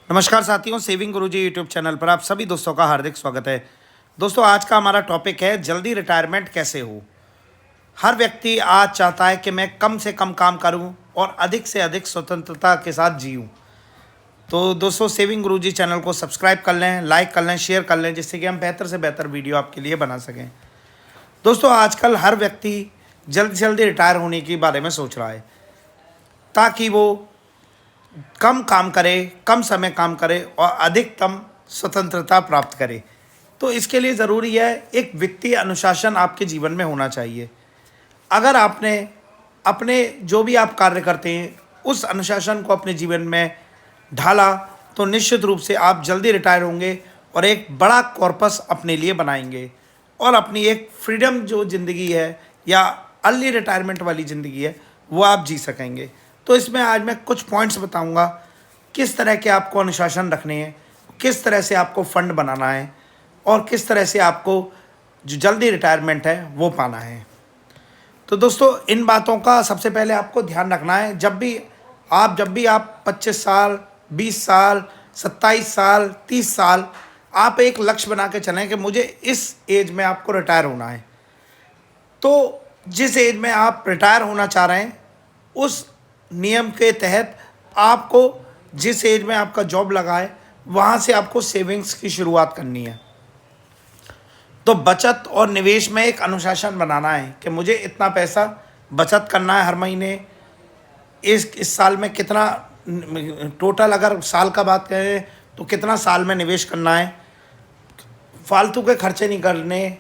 नमस्कार साथियों, सेविंग गुरुजी YouTube channel पर आप सभी दोस्तों का हार्दिक स्वागत है। दोस्तों, आज का हमारा टॉपिक है जल्दी रिटायरमेंट कैसे हो। हर व्यक्ति आज चाहता है कि मैं कम से कम काम करूं और अधिक से अधिक स्वतंत्रता के साथ जीऊं। तो दोस्तों, सेविंग गुरुजी चैनल को सब्सक्राइब कर लें, लाइक कर लें, शेयर कर लें, जिससे कि हम बेहतर से बेहतर वीडियो आपके लिए बना सकें। दोस्तों, आजकल हर व्यक्ति जल्दी से जल्दी रिटायर होने के बारे में सोच रहा है, ताकि वो कम काम करे, कम समय काम करे और अधिकतम स्वतंत्रता प्राप्त करे। तो इसके लिए ज़रूरी है एक वित्तीय अनुशासन आपके जीवन में होना चाहिए। अगर आपने अपने जो भी आप कार्य करते हैं उस अनुशासन को अपने जीवन में ढाला, तो निश्चित रूप से आप जल्दी रिटायर होंगे और एक बड़ा कॉर्पस अपने लिए बनाएंगे और अपनी एक फ्रीडम जो ज़िंदगी है या अर्ली रिटायरमेंट वाली ज़िंदगी है वो आप जी सकेंगे। तो इसमें आज मैं कुछ पॉइंट्स बताऊंगा, किस तरह के आपको अनुशासन रखने हैं, किस तरह से आपको फंड बनाना है और किस तरह से आपको जो जल्दी रिटायरमेंट है वो पाना है। तो दोस्तों, इन बातों का सबसे पहले आपको ध्यान रखना है। जब भी आप 25 साल, 20 साल, 27 साल, 30 साल, आप एक लक्ष्य बना के चलें कि मुझे इस एज में आपको रिटायर होना है। तो जिस एज में आप रिटायर होना चाह रहे हैं उस नियम के तहत आपको जिस एज में आपका जॉब लगा है वहाँ से आपको सेविंग्स की शुरुआत करनी है। तो बचत और निवेश में एक अनुशासन बनाना है कि मुझे इतना पैसा बचत करना है हर महीने। इस साल में कितना टोटल, अगर साल का बात करें तो कितना साल में निवेश करना है। फालतू के खर्चे नहीं करने।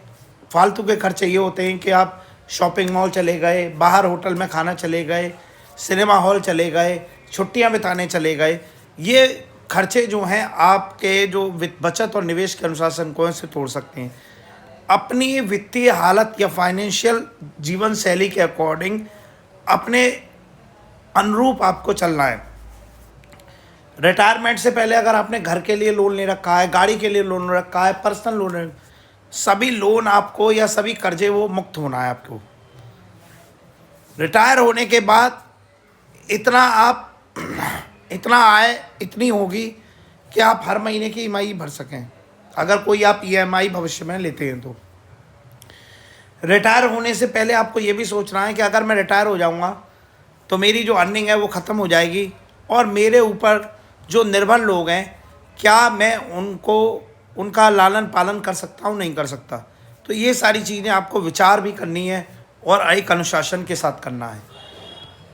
फालतू के खर्चे ये होते हैं कि आप शॉपिंग मॉल चले गए, बाहर होटल में खाना चले गए, सिनेमा हॉल चले गए, छुट्टियां बिताने चले गए। ये खर्चे जो हैं आपके जो बचत और निवेश के अनुशासन को से तोड़ सकते हैं। अपनी वित्तीय हालत या फाइनेंशियल जीवन शैली के अकॉर्डिंग अपने अनुरूप आपको चलना है। रिटायरमेंट से पहले अगर आपने घर के लिए लोन ले रखा है, गाड़ी के लिए लोन रखा है, पर्सनल लोन, सभी लोन आपको या सभी कर्जे वो मुक्त होना है आपको। रिटायर होने के बाद इतना आय इतनी होगी कि आप हर महीने की ईएमआई भर सकें, अगर कोई आप ईएमआई भविष्य में लेते हैं तो। रिटायर होने से पहले आपको ये भी सोचना है कि अगर मैं रिटायर हो जाऊंगा तो मेरी जो अर्निंग है वो ख़त्म हो जाएगी और मेरे ऊपर जो निर्भर लोग हैं, क्या मैं उनका लालन पालन कर सकता हूँ, नहीं कर सकता। तो ये सारी चीज़ें आपको विचार भी करनी है और एक अनुशासन के साथ करना है।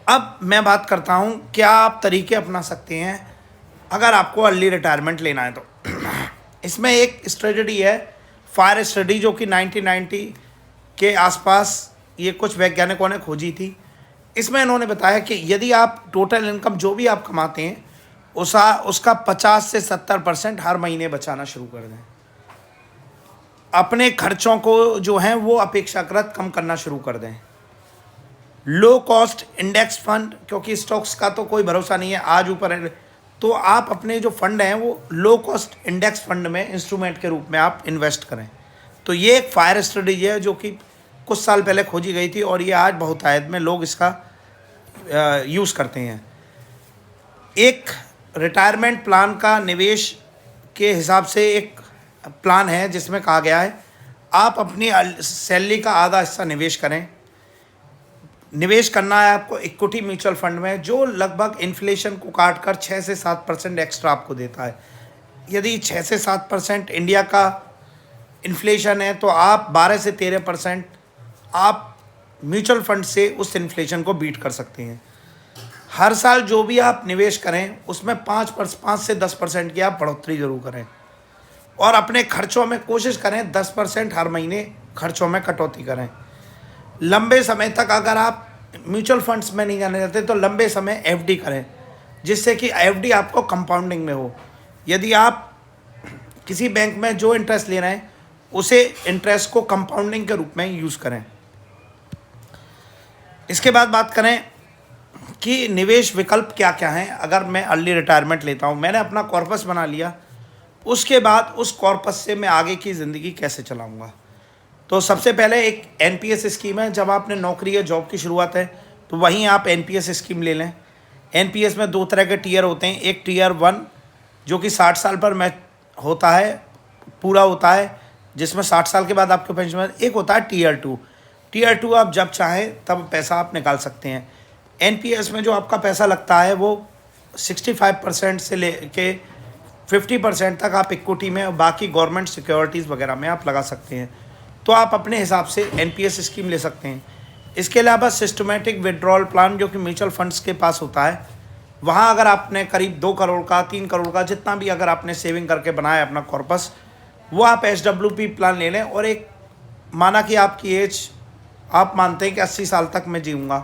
अब मैं बात करता हूँ क्या आप तरीके अपना सकते हैं अगर आपको अर्ली रिटायरमेंट लेना है। तो इसमें एक स्ट्रेटजी है, फायर स्टडी, जो कि 1990 के आसपास ये कुछ वैज्ञानिकों ने खोजी थी। इसमें इन्होंने बताया कि यदि आप टोटल इनकम जो भी आप कमाते हैं उसका 50 से 70% हर महीने बचाना शुरू कर दें। अपने खर्चों को जो हैं वो अपेक्षाकृत कम करना शुरू कर दें। लो कॉस्ट इंडेक्स फंड, क्योंकि स्टॉक्स का तो कोई भरोसा नहीं है, आज ऊपर है, तो आप अपने जो फंड हैं वो लो कॉस्ट इंडेक्स फंड में इंस्ट्रूमेंट के रूप में आप इन्वेस्ट करें। तो ये एक फायर स्ट्रेटजी है जो कि कुछ साल पहले खोजी गई थी और ये आज बहुतायत में लोग इसका यूज़ करते हैं। एक रिटायरमेंट प्लान का निवेश के हिसाब से एक प्लान है जिसमें कहा गया है आप अपनी सैलरी का आधा हिस्सा निवेश करें। निवेश करना है आपको इक्विटी म्यूचुअल फंड में, जो लगभग इन्फ्लेशन को काट कर 6 से 7% एक्स्ट्रा आपको देता है। यदि 6 से 7% इंडिया का इन्फ्लेशन है तो आप 12 से 13% आप म्यूचुअल फंड से उस इन्फ्लेशन को बीट कर सकते हैं। हर साल जो भी आप निवेश करें उसमें 5 से 10% की आप बढ़ोतरी जरूर करें और अपने खर्चों में कोशिश करें 10% हर महीने खर्चों में कटौती करें। लंबे समय तक अगर आप म्यूचुअल फंड्स में नहीं जाने चाहते तो लंबे समय एफडी करें, जिससे कि एफडी आपको कंपाउंडिंग में हो। यदि आप किसी बैंक में जो इंटरेस्ट ले रहे हैं उसे इंटरेस्ट को कंपाउंडिंग के रूप में यूज़ करें। इसके बाद बात करें कि निवेश विकल्प क्या क्या हैं अगर मैं अर्ली रिटायरमेंट लेता हूं। मैंने अपना कॉर्पस बना लिया, उसके बाद उस कॉर्पस से मैं आगे की ज़िंदगी कैसे चलाऊंगा। तो सबसे पहले एक एनपीएस स्कीम है। जब आपने नौकरी या जॉब की शुरुआत है तो वहीं आप एनपीएस स्कीम ले लें। एनपीएस में 2 तरह के टीयर होते हैं, एक टीयर 1 जो कि 60 साल पर मैच होता है, पूरा होता है, जिसमें 60 साल के बाद आपके पेंशन में एक होता है टीयर 2 आप जब चाहें तब पैसा आप निकाल सकते हैं। एनपीएस में जो आपका पैसा लगता है वो 65% से लेके 50% तक आप इक्विटी में और बाकी गवर्नमेंट सिक्योरिटीज़ वगैरह में आप लगा सकते हैं। तो आप अपने हिसाब से एनपीएस स्कीम ले सकते हैं। इसके अलावा सिस्टमेटिक विड्रॉल प्लान जो कि म्यूचुअल फंड्स के पास होता है, वहाँ अगर आपने करीब 2 करोड़ का 3 करोड़ का जितना भी अगर आपने सेविंग करके बनाया अपना कॉर्पस, वो आप SWP प्लान ले लें। और एक माना कि आपकी एज आप मानते हैं कि 80 साल तक मैं जीऊँगा,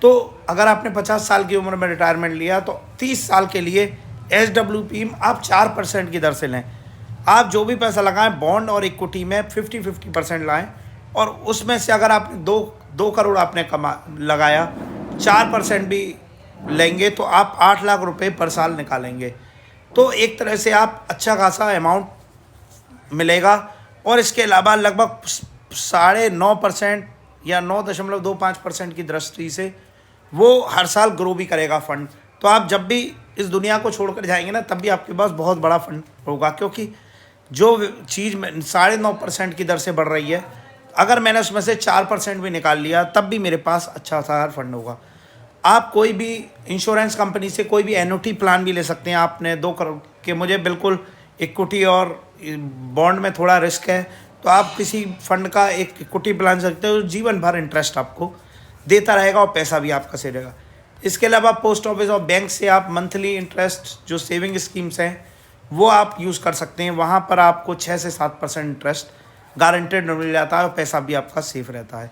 तो अगर आपने 50 साल की उम्र में रिटायरमेंट लिया तो 30 साल के लिए SWP आप 4% की दर से लें। आप जो भी पैसा लगाएं बॉन्ड और इक्विटी में 50-50% लाएं, और उसमें से अगर आपने 2 करोड़ आपने लगाया, 4% भी लेंगे तो आप 8 लाख रुपए पर साल निकालेंगे। तो एक तरह से आप अच्छा खासा अमाउंट मिलेगा। और इसके अलावा लगभग 9.5% या 9.25% की दृष्टि से वो हर साल ग्रो भी करेगा फंड। तो आप जब भी इस दुनिया को छोड़कर जाएंगे ना, तब भी आपके पास बहुत बड़ा फंड होगा, क्योंकि जो चीज़ 9.5% की दर से बढ़ रही है, अगर मैंने उसमें से 4% भी निकाल लिया तब भी मेरे पास अच्छा सा फंड होगा। आप कोई भी इंश्योरेंस कंपनी से कोई भी एन्युटी प्लान भी ले सकते हैं। आपने 2 करोड़ के, मुझे बिल्कुल इक्विटी और बॉन्ड में थोड़ा रिस्क है, तो आप किसी फंड का एक इक्विटी प्लान सकते हो, जीवन भर इंटरेस्ट आपको देता रहेगा और पैसा भी आपका से रहेगा। इसके अलावा पोस्ट ऑफिस और बैंक से आप मंथली इंटरेस्ट जो सेविंग स्कीम्स हैं वो आप यूज़ कर सकते हैं। वहाँ पर आपको 6 से 7% इंटरेस्ट गारंटेड मिल जाता है और पैसा भी आपका सेफ रहता है।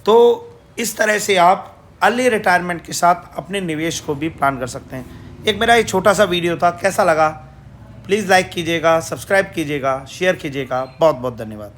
तो इस तरह से आप अर्ली रिटायरमेंट के साथ अपने निवेश को भी प्लान कर सकते हैं। एक मेरा ये छोटा सा वीडियो था, कैसा लगा प्लीज़ लाइक कीजिएगा, सब्सक्राइब कीजिएगा, शेयर कीजिएगा। बहुत बहुत धन्यवाद।